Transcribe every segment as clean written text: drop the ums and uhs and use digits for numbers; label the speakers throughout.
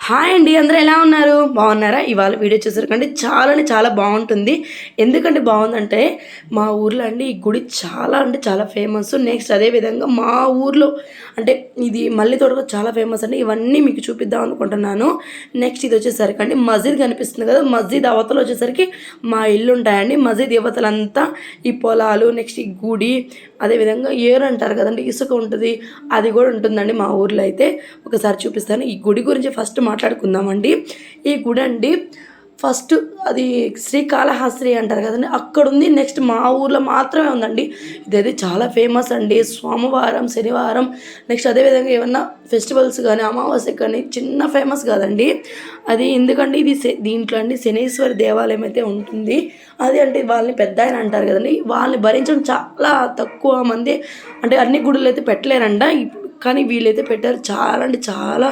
Speaker 1: Hi అండి, అందరూ ఎలా ఉన్నారు? బాగున్నారా? ఇవాళ వీడియో చూసారుకంటే చాలా అంటే చాలా బాగుంటుంది. ఎందుకంటే బాగుందంటే మా ఊర్లో అండి ఈ గుడి చాలా అంటే చాలా ఫేమస్. నెక్స్ట్ అదేవిధంగా మా ఊర్లో అంటే ఇది మల్లి తోట చాలా ఫేమస్ అండి. ఇవన్నీ మీకు చూపిద్దాం అనుకుంటున్నాను. నెక్స్ట్ ఇది వచ్చేసరికి అండి మస్జిద్ కనిపిస్తుంది కదా, మస్జిద్ అవతలు వచ్చేసరికి మా ఇల్లు ఉంటాయండి. మస్జిద్ యువతలంతా ఈ పొలాలు, నెక్స్ట్ ఈ గుడి, అదేవిధంగా ఏరు అంటారు కదండి, ఇసుక ఉంటుంది, అది కూడా ఉంటుందండి మా ఊర్లో అయితే. ఒకసారి చూపిస్తాను. ఈ గుడి గురించి ఫస్ట్ మాట్లాడుకుందామండి. ఈ గుడి అండి ఫస్ట్ అది శ్రీకాళహస్తి అంటారు కదండి, అక్కడ ఉంది. నెక్స్ట్ మా ఊర్లో మాత్రమే ఉందండి. ఇదైతే చాలా ఫేమస్ అండి. సోమవారం, శనివారం, నెక్స్ట్ అదేవిధంగా ఏమన్నా ఫెస్టివల్స్ కానీ అమావాస్యకి కానీ చిన్న ఫేమస్ కాదండి అది. ఎందుకంటే ఇది దీంట్లో అండి శనీశ్వరి దేవాలయం అయితే ఉంటుంది. అది అంటే వాళ్ళని పెద్ద ఆయన అంటారు కదండి, వాళ్ళని భరించడం చాలా తక్కువ మంది, అంటే అన్ని గుడులు అయితే పెట్టలేరంట, కానీ వీళ్ళైతే పెట్టారు. చాలా అంటే చాలా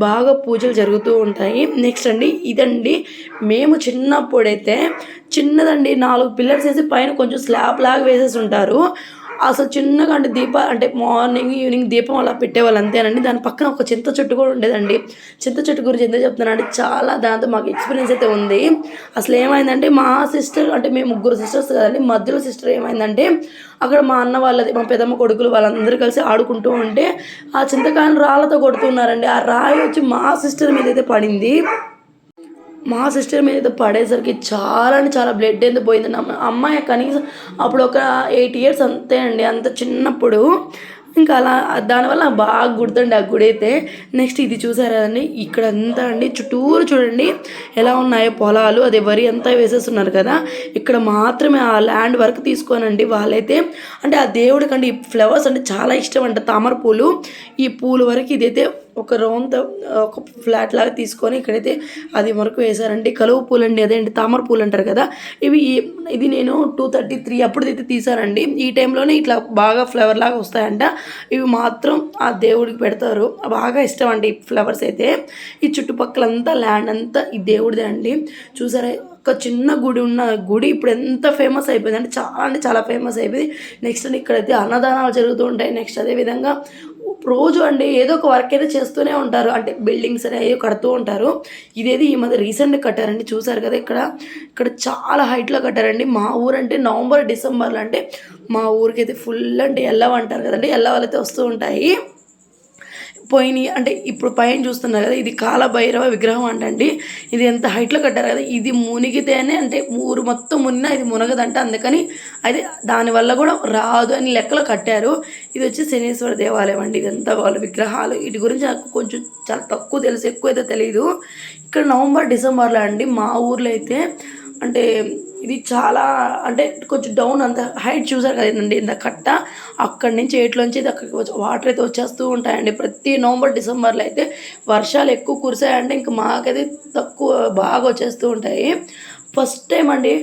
Speaker 1: బాగా పూజలు జరుగుతూ ఉంటాయి. నెక్స్ట్ అండి ఇదండి మేము చిన్నప్పుడైతే చిన్నదండి 4 పిల్లర్స్ వేసి పైన కొంచెం స్లాబ్ లాగా వేసేసి ఉంటారు. అసలు చిన్నగా అంటే అంటే మార్నింగ్ ఈవినింగ్ దీపం అలా పెట్టేవాళ్ళు అంతేనండి. దాని పక్కన ఒక చింత చెట్టు కూడా ఉండేదండి. చింత చెట్టు గురించి ఎందుకు చెప్తున్నానంటే చాలా దాంతో మాకు ఎక్స్పీరియన్స్ అయితే ఉంది. అసలు ఏమైందంటే మా సిస్టర్, అంటే మేము 3 సిస్టర్స్ కదండి, మధ్యలో సిస్టర్ ఏమైందంటే అక్కడ మా అన్న వాళ్ళది, మా పెదమ్మ కొడుకులు వాళ్ళందరూ కలిసి ఆడుకుంటూ ఉంటే ఆ చింతకాయలు రాళ్ళతో కొడుతున్నారండి. ఆ రాయి వచ్చి మా సిస్టర్ మీద అయితే పడింది. మా సిస్టర్ మీద పడేసరికి చాలా అంటే చాలా బ్లడ్ ఎందుకు పోయిందండి. అమ్మాయి కనీసం అప్పుడు ఒక 8 ఇయర్స్ అంతే అండి, అంత చిన్నప్పుడు. ఇంకా అలా దానివల్ల బాగా గుర్తుండి ఆ గుడి అయితే. నెక్స్ట్ ఇది చూసారా అండి, ఇక్కడ అంతా అండి చుట్టూరు చూడండి ఎలా ఉన్నాయో పొలాలు, అదే వరి అంతా వేసేస్తున్నారు కదా. ఇక్కడ మాత్రమే ఆ ల్యాండ్ వరకు తీసుకోనండి వాళ్ళైతే. అంటే ఆ దేవుడికి అండి ఈ ఫ్లవర్స్ అంటే చాలా ఇష్టం అంట, తామర పూలు. ఈ పూలు వరకు ఇదైతే ఒక రౌండ్ ఒక ఫ్లాట్ లాగా తీసుకొని ఇక్కడైతే అది వరకు వేశారండి. కలువ పూలు అండి, అదేంటి తామర పూలు అంటారు కదా. ఇది నేను 233 అప్పుడైతే తీసానండి. ఈ టైంలోనే ఇట్లా బాగా ఫ్లవర్ లాగా వస్తాయంట. ఇవి మాత్రం ఆ దేవుడికి పెడతారు, బాగా ఇష్టం అండి ఈ ఫ్లవర్స్ అయితే. ఈ చుట్టుపక్కలంతా ల్యాండ్ అంతా ఈ దేవుడిదే అండి. చూసారా, ఒక చిన్న గుడి ఉన్న గుడి ఇప్పుడు ఎంత ఫేమస్ అయిపోయింది అంటే చాలా ఫేమస్ అయిపోయింది. నెక్స్ట్ అండి ఇక్కడైతే అన్నదానాలు జరుగుతూ ఉంటాయి. నెక్స్ట్ అదేవిధంగా రోజు అండి ఏదో ఒక వర్క్ అయితే చేస్తూనే ఉంటారు, అంటే బిల్డింగ్స్ అనేవి కడుతూ ఉంటారు. ఇదేది ఈ మధ్య రీసెంట్గా కట్టారండి, చూసారు కదా. ఇక్కడ చాలా హైట్లో కట్టారండి. మా ఊరు అంటే నవంబర్ డిసెంబర్లో అంటే మా ఊరికైతే ఫుల్ అంటే ఎల్లవ అంటారు కదండి, ఎల్లవలు అయితే వస్తూ ఉంటాయి. పోయినాయి అంటే ఇప్పుడు పైన చూస్తున్నారు కదా, ఇది కాలభైరవ విగ్రహం అంటండి. ఇది ఎంత హైట్లో కట్టారు కదా, ఇది మునిగితేనే అంటే ఊరు మొత్తం మునిగినా ఇది మునగదంట. అందుకని అది దానివల్ల కూడా రాదు అని లెక్కలో కట్టారు. ఇది వచ్చి శనీశ్వర దేవాలయం అండి. ఇదంతా వాళ్ళ విగ్రహాలు. వీటి గురించి నాకు కొంచెం చాలా తక్కువ తెలుసు, ఎక్కువైతే తెలియదు. ఇక్కడ నవంబర్ డిసెంబర్లో అండి మా ఊర్లో అయితే అంటే ఇది చాలా అంటే కొంచెం డౌన్, అంత హైట్ చూసారు కదండి ఇంత కట్ట, అక్కడి నుంచి ఏట్లోంచి అక్కడికి వాటర్ అయితే వచ్చేస్తూ ఉంటాయండి. ప్రతి నవంబర్ డిసెంబర్లో అయితే వర్షాలు ఎక్కువ కురిసాయంటే ఇంకా మాకైతే తక్కువ బాగా వచ్చేస్తూ ఉంటాయి. ఫస్ట్ టైం అండి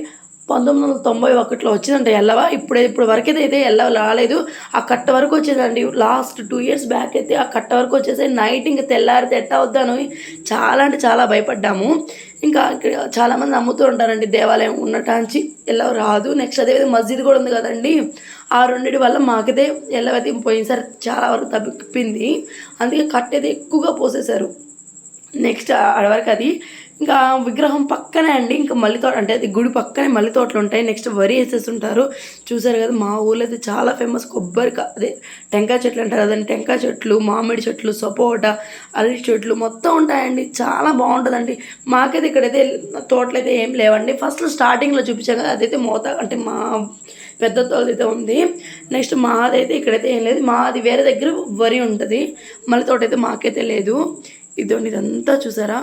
Speaker 1: 1991లో వచ్చిందంటే ఎల్లవ. ఇప్పుడు వరకు అయితే ఎల్లవ రాలేదు. ఆ కట్ట వరకు వచ్చేదండి. లాస్ట్ 2 ఇయర్స్ బ్యాక్ అయితే ఆ కట్ట వరకు వచ్చేసి నైట్ ఇంకా తెల్లారితే ఎట్టా వద్దాను చాలా అంటే చాలా భయపడ్డాము. ఇంకా ఇక్కడ చాలామంది నమ్ముతూ ఉంటారండి దేవాలయం ఉన్నటాంచి ఎల్లవ రాదు. నెక్స్ట్ అదేవిధంగా మస్జిద్ కూడా ఉంది కదండి, ఆ రెండింటి వల్ల మాకైతే ఎల్లవైతే పోయినసారి చాలా వరకు తప్పిపోయింది. అందుకే కట్ట అయితే ఎక్కువగా పోసేశారు. నెక్స్ట్ వరకు అది ఇంకా విగ్రహం పక్కనే అండి ఇంకా మల్లి తోట, అంటే అది గుడి పక్కనే మల్లి తోటలు ఉంటాయి. నెక్స్ట్ వరి వేసేస్తుంటారు. చూసారు కదా, మా ఊళ్ళో అయితే చాలా ఫేమస్ అదే టెంకాయ చెట్లు అంటారు కదండి, టెంకాయ చెట్లు, మామిడి చెట్లు, సపోటా, అరటి చెట్లు మొత్తం ఉంటాయండి. చాలా బాగుంటుందండి. మాకైతే ఇక్కడైతే తోటలు అయితే ఏం లేవండి. ఫస్ట్ స్టార్టింగ్లో చూపించాం కదా, అదైతే అంటే మా పెద్ద తోటైతే ఉంది. నెక్స్ట్ మాదైతే ఇక్కడైతే ఏం లేదు, మాది వేరే దగ్గర వరి ఉంటుంది. మల్లి తోట అయితే మాకైతే లేదు. ఇదంతా చూసారా,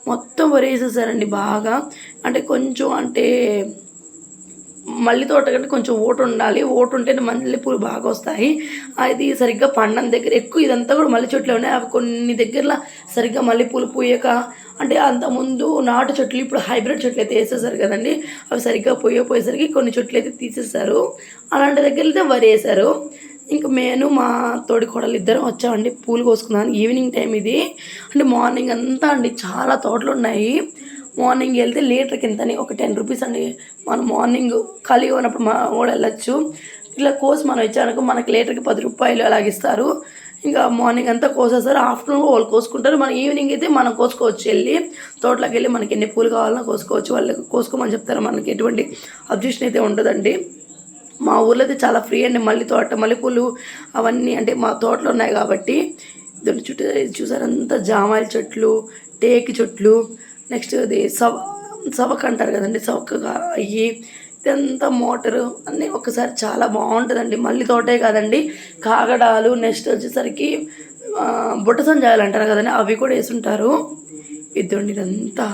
Speaker 1: మొత్తం వరి వేసేసారండి బాగా. అంటే కొంచెం అంటే మల్లి తోట కంటే కొంచెం ఓటు ఉండాలి, ఓటు ఉంటేనే మల్లెపూలు బాగా వస్తాయి. అది సరిగ్గా పండని దగ్గర ఎక్కువ ఇదంతా కూడా మల్లె చెట్లు ఉన్నాయి. అవి కొన్ని దగ్గరలో సరిగ్గా మల్లెపూలు పూయక, అంటే అంతకుముందు నాటు చెట్లు ఇప్పుడు హైబ్రిడ్ చెట్లు అయితే వేసేసారు కదండి, అవి సరిగ్గా పోయేసరికి కొన్ని చెట్లు అయితే తీసేస్తారు. అలాంటి దగ్గర అయితే వరి వేశారు. ఇంక నేను మా తోడి కోడలు ఇద్దరం వచ్చామండి పూలు కోసుకున్నాను. ఈవినింగ్ టైం ఇది, అంటే మార్నింగ్ అంతా అండి చాలా తోటలు ఉన్నాయి. మార్నింగ్ వెళ్తే లీటర్కి ఎంతని ఒక 10 రూపీస్ అండి. మనం మార్నింగ్ ఖాళీగా ఉన్నప్పుడు కూడా వెళ్ళచ్చు. ఇట్లా కోసి మనం ఇచ్చానుకో మనకి లీటర్కి 10 రూపాయలు అలాగిస్తారు. ఇంకా మార్నింగ్ అంతా కోసేస్తారు, ఆఫ్టర్నూన్ వాళ్ళు కోసుకుంటారు. మన ఈవినింగ్ అయితే మనం కోసుకోవచ్చు, వెళ్ళి తోటలోకి వెళ్ళి మనకి ఎన్ని పూలు కావాలన్నా కోసుకోవచ్చు. వాళ్ళు కోసుకోమని చెప్తారు, మనకి ఎటువంటి అబ్జెక్షన్ అయితే ఉండదండి. మా ఊర్లో అయితే చాలా ఫ్రీ అండి. మల్లెపూలు అవన్నీ అంటే మా తోటలో ఉన్నాయి కాబట్టి. దాని చుట్టూ చూసారంతా జామాయిల చెట్లు, టేకు చెట్లు, నెక్స్ట్ అది సవక అంటారు కదండి, సవకగా అయ్యి ఇదంతా మోటరు అన్నీ ఒకసారి చాలా బాగుంటుందండి. మళ్ళీ తోటే కాదండి, కాగడాలు, నెక్స్ట్ వచ్చేసరికి బుట్ట సంజాయాలు అంటారు కదండి, అవి కూడా వేసుంటారు. ఇదండి ఇదంతా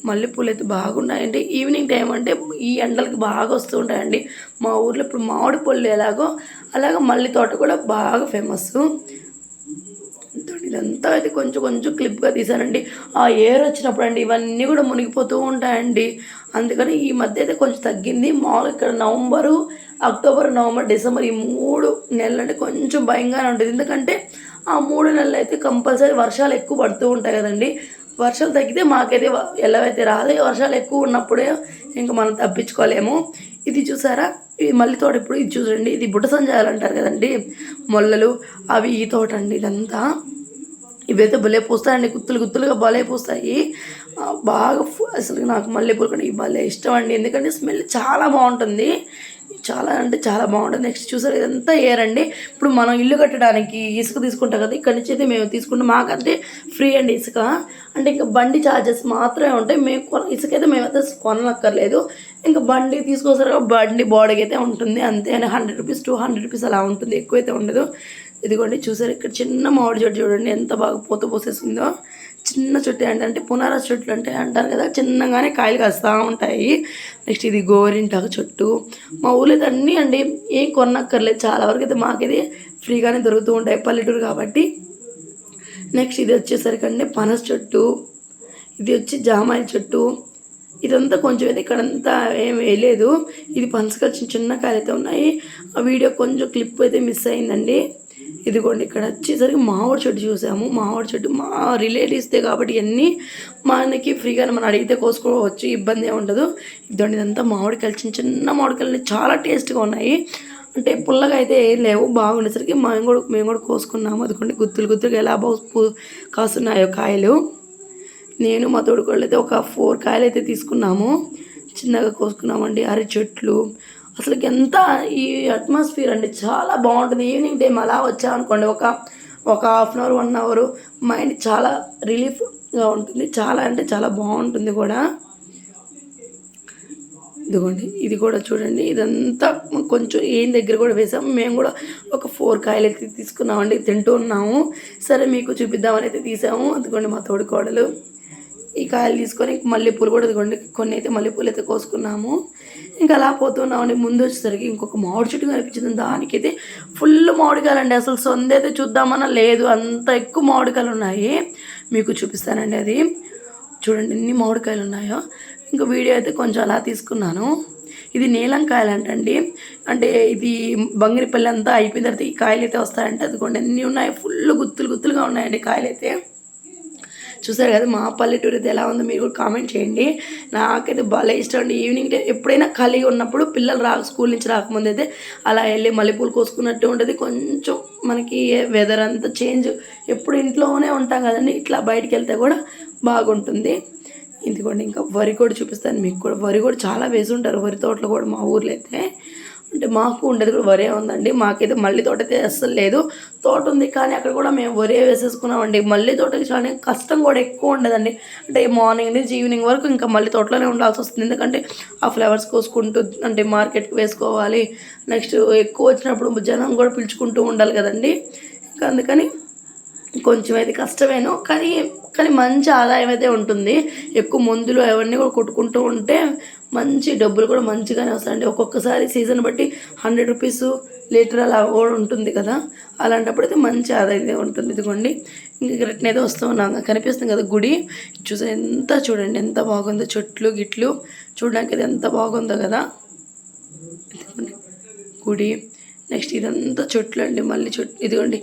Speaker 1: మల్లెపూలు అయితే బాగున్నాయండి. ఈవినింగ్ టైం అంటే ఈ ఎండలకి బాగా వస్తూ ఉంటాయండి. మా ఊర్లో ఇప్పుడు మామిడి పళ్ళు ఎలాగో అలాగ మల్లె తోట కూడా బాగా ఫేమస్. ఇదంతా అయితే కొంచెం కొంచెం క్లిప్గా తీసానండి. ఆ ఏర్ వచ్చినప్పుడు అండి ఇవన్నీ కూడా మునిగిపోతూ ఉంటాయండి. అందుకని ఈ మధ్య అయితే కొంచెం తగ్గింది. మామూలు ఇక్కడ అక్టోబర్, నవంబర్, డిసెంబర్ ఈ 3 నెలలు అంటే కొంచెం భయంగానే ఉంటుంది. ఎందుకంటే ఆ 3 నెలలు అయితే కంపల్సరీ వర్షాలు ఎక్కువ పడుతూ ఉంటాయి కదండి. వర్షాలు తగ్గితే మాకైతే ఎలాగైతే రాదు. వర్షాలు ఎక్కువ ఉన్నప్పుడే ఇంకా మనం తప్పించుకోలేము. ఇది చూసారా, ఈ మల్లి తోట ఇప్పుడు ఇది చూడండి, ఇది బుట్ట సంజాయాలు అంటారు కదండి, మొల్లలు అవి ఈ తోట అండి. ఇదంతా ఇవైతే భలే పూస్తాయండి, గుత్తులు గుత్తులుగా భలే పూస్తాయి. బాగా అసలు నాకు మల్లెపూలు కూడా భలే ఇష్టం అండి. ఎందుకంటే స్మెల్ చాలా బాగుంటుంది, చాలా అంటే చాలా బాగుంటుంది. నెక్స్ట్ చూసారు ఇదంతా ఏరండి. ఇప్పుడు మనం ఇల్లు కట్టడానికి ఇసుక తీసుకుంటాం కదా, ఇక్కడి నుంచి అయితే మేము తీసుకుంటాం. మాకంటే ఫ్రీ అండి ఇసుక. అంటే ఇంకా బండి ఛార్జెస్ మాత్రమే ఉంటాయి. ఇసుక అయితే మేమైతే కొనక్కర్లేదు. ఇంకా బండి తీసుకొస్తారు, బండి బాడీకి అయితే ఉంటుంది అంతే అని 100 రూపీస్ 200 రూపీస్ అలా ఉంటుంది, ఎక్కువైతే ఉండదు. ఇదిగోండి చూసారు, ఇక్కడ చిన్న మామిడి చెట్టు చూడండి ఎంత బాగా పూత పోసేసిందో. చిన్న చెట్టు అంటే పునారస్ చెట్లు అంటే అంటారు కదా, చిన్నగానే కాయలు కాస్తూ ఉంటాయి. నెక్స్ట్ ఇది గోరింటాకు చెట్టు. మా ఊళ్ళో అయితే అన్నీ అండి, ఏం కొనక్కర్లేదు, చాలా వరకు అయితే మాకైతే ఫ్రీగానే దొరుకుతూ ఉంటాయి, పల్లెటూరు కాబట్టి. నెక్స్ట్ ఇది వచ్చేసరికి అండి పనస చెట్టు, ఇది వచ్చి జామాయిల చెట్టు. ఇదంతా కొంచెం అయితే ఇక్కడంతా ఏం వేయలేదు. ఇది పనసకాయ చిన్న చిన్న కాయలు అయితే ఉన్నాయి. ఆ వీడియో కొంచెం క్లిప్ అయితే మిస్ అయిందండి. ఇదిగోండి ఇక్కడ వచ్చేసరికి మామిడి చెట్టు చూసాము. మామిడి చెట్టు మా రిలేటివ్స్దే కాబట్టి ఇవన్నీ మనకి ఫ్రీగానే మనం అడిగితే కోసుకోవచ్చు, ఇబ్బంది ఉండదు. ఇదండి ఇదంతా మామిడికాయలు, చిన్న చిన్న మామిడికాయలు చాలా టేస్ట్గా ఉన్నాయి. అంటే పుల్లగా అయితే ఏం లేవు, బాగుండేసరికి మేము కూడా కోసుకున్నాము. అదిగోండి గుత్తులు గుత్తులుగా ఎలా కాస్తున్నాయో కాయలు. నేను మా తోడుకోళ్ళు అయితే ఒక 4 కాయలు అయితే తీసుకున్నాము, చిన్నగా కోసుకున్నామండి. అరటి చెట్లు అసలు ఎంత ఈ అట్మాస్ఫియర్ అండి చాలా బాగుంటుంది. ఈవినింగ్ టైం అలా వచ్చామనుకోండి, ఒక half an hour 1 hour mind చాలా రిలీఫ్గా ఉంటుంది, చాలా అంటే చాలా బాగుంటుంది కూడా. ఇదిగోండి ఇది కూడా చూడండి, ఇదంతా కొంచెం ఏం దగ్గర కూడా వేసాము. మేము కూడా ఒక 4 కాయలు అయితే తీసుకున్నామండి, తింటూ ఉన్నాము. సరే మీకు చూపిద్దామని అయితే తీసాము. అదిగోండి మా తోడుకోడలు ఈ కాయలు తీసుకొని మల్లెపూలు కూడా ఇదిగోండి కొన్ని అయితే మల్లెపూలు అయితే కోసుకున్నాము. ఇంకా అలా పోతున్నామండి. ముందు వచ్చేసరికి ఇంకొక మామిడి చెట్టు కనిపించింది, దానికైతే ఫుల్ మామిడికాయలు అండి. అసలు సొంత అయితే చూద్దామన్నా లేదు, అంత ఎక్కువ మామిడికాయలు ఉన్నాయి. మీకు చూపిస్తానండి, అది చూడండి ఎన్ని మామిడికాయలు ఉన్నాయో. ఇంకా వీడియో అయితే కొంచెం అలా తీసుకున్నాను. ఇది నీలంకాయలు అంటండి, అంటే ఇది బంగిరిపల్లి అంతా అయిపోయిన తర్వాత ఈ కాయలు అయితే వస్తాయంటే. అదిగోండి అన్నీ ఉన్నాయి, ఫుల్ గుత్తులు గుత్తులుగా ఉన్నాయండి కాయలు అయితే. చూసారు కదా మా పల్లెటూరు అయితే ఎలా ఉందో మీరు కూడా కామెంట్ చేయండి. నాకైతే భలే ఇష్టం అండి. ఈవినింగ్ టైం ఎప్పుడైనా ఖాళీగా ఉన్నప్పుడు పిల్లలు స్కూల్ నుంచి రాకముందు అయితే అలా వెళ్ళి మల్లెపూలు కోసుకున్నట్టు ఉంటుంది. కొంచెం మనకి వెదర్ అంతా చేంజ్, ఎప్పుడు ఇంట్లోనే ఉంటాం కదండి, ఇట్లా బయటికి వెళ్తే కూడా బాగుంటుంది. ఇదిగోండి ఇంకా వరి కూడా చూపిస్తాను మీకు కూడా. వరి కూడా చాలా వేసి ఉంటారు వరి తోటలు కూడా మా ఊర్లో అయితే. అంటే మాకు ఉండేది కూడా వరే ఉందండి. మాకైతే మల్లి తోట అయితే అస్సలు లేదు, తోట ఉంది కానీ అక్కడ కూడా మేము వరే వేసేసుకున్నామండి. మల్లి తోటకి చాలా కష్టం కూడా ఎక్కువ ఉండదండి. అంటే మార్నింగ్ నుంచి ఈవినింగ్ వరకు ఇంకా మల్లి తోటలోనే ఉండాల్సి వస్తుంది. ఎందుకంటే ఆ ఫ్లవర్స్ కోసుకుంటూ అంటే మార్కెట్కి వేసుకోవాలి. నెక్స్ట్ ఎక్కువ వచ్చినప్పుడు జనం కూడా పిలుచుకుంటూ ఉండాలి కదండి. ఇంకా అందుకని కొంచెం అయితే కష్టమేను, కానీ మంచి ఆదాయం అయితే ఉంటుంది. ఎక్కువ మందులు అవన్నీ కూడా కొట్టుకుంటూ ఉంటే మంచి డబ్బులు కూడా మంచిగానే వస్తాయండి. ఒక్కొక్కసారి సీజన్ బట్టి 100 రూపీస్ లీటర్ అలా కూడా ఉంటుంది కదా, అలాంటప్పుడు అయితే మంచి ఆదాయం ఉంటుంది. ఇదిగోండి ఇంక రిటర్న్ అయితే వస్తూ ఉన్నాం, కనిపిస్తుంది కదా గుడి. చూడండి ఎంత బాగుందో, చెట్లు గిట్లు చూడడానికి అయితే ఎంత బాగుందో కదా గుడి. నెక్స్ట్ ఇదంతా చెట్లు అండి, మళ్ళీ చెట్లు. ఇదిగోండి